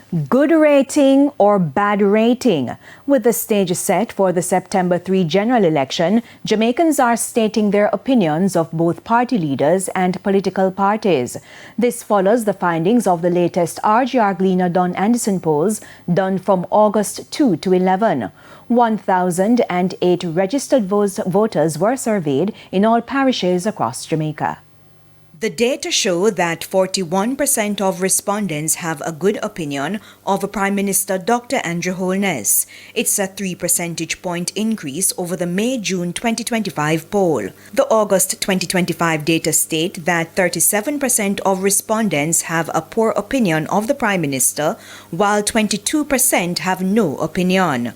Good rating or bad rating? With the stage set for the September 3 general election, Jamaicans are stating their opinions of both party leaders and political parties. This follows the findings of the latest RJRGLEANER Don Anderson polls done from August 2 to 11. 1,008 registered voters were surveyed in all parishes across Jamaica. The data show that 41% of respondents have a good opinion of Prime Minister Dr. Andrew Holness. It's a 3 percentage point increase over the May-June 2025 poll. The August 2025 data state that 37% of respondents have a poor opinion of the Prime Minister, while 22% have no opinion.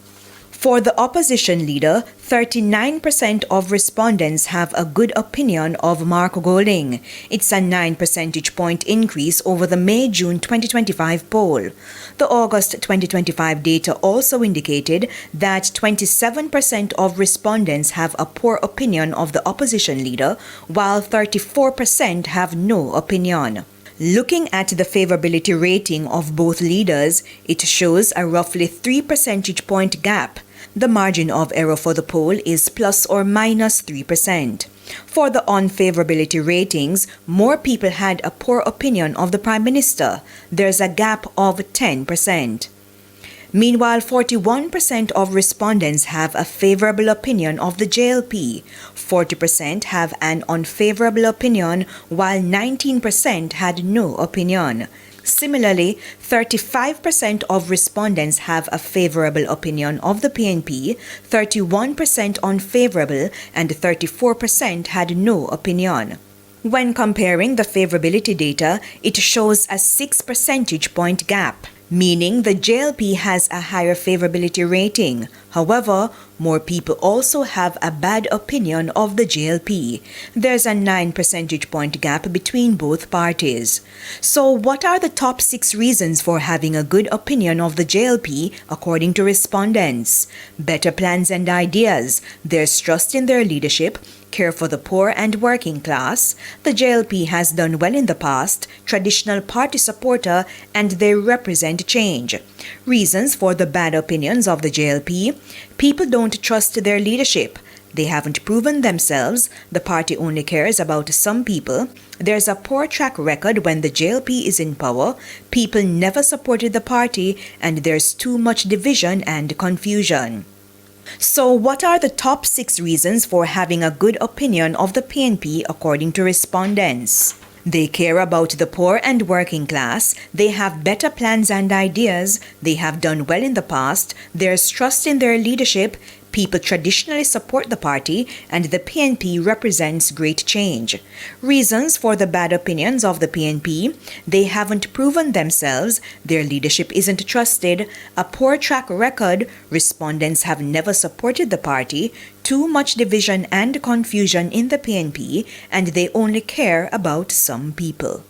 For the opposition leader, 39% of respondents have a good opinion of Mark Golding. It's a 9 percentage point increase over the May-June 2025 poll. The August 2025 data also indicated that 27% of respondents have a poor opinion of the opposition leader, while 34% have no opinion. Looking at the favorability rating of both leaders, it shows a roughly 3 percentage point gap. The margin of error for the poll is plus or minus 3%. For the unfavorability ratings, more people had a poor opinion of the Prime Minister. There's a gap of 10%. Meanwhile, 41% of respondents have a favorable opinion of the JLP, 40% have an unfavorable opinion, while 19% had no opinion. Similarly, 35% of respondents have a favorable opinion of the PNP, 31% unfavorable, and 34% had no opinion. When comparing the favorability data, it shows a 6 percentage point gap, meaning the JLP has a higher favorability rating. However, more people also have a bad opinion of the JLP. There's a 9 percentage point gap between both parties. So what are the top 6 reasons for having a good opinion of the JLP according to respondents? Better plans and ideas. There's trust in their leadership, care for the poor and working class, the JLP has done well in the past, traditional party supporter, and they represent change. Reasons for the bad opinions of the JLP: people don't trust their leadership. They haven't proven themselves. The party only cares about some people. There's a poor track record when the JLP is in power. People never supported the party, and there's too much division and confusion. So what are the top 6 reasons for having a good opinion of the PNP according to respondents? They care about the poor and working class, they have better plans and ideas, they have done well in the past, there's trust in their leadership, people traditionally support the party, and the PNP represents great change. Reasons for the bad opinions of the PNP: they haven't proven themselves, their leadership isn't trusted, a poor track record, respondents have never supported the party, too much division and confusion in the PNP, and they only care about some people.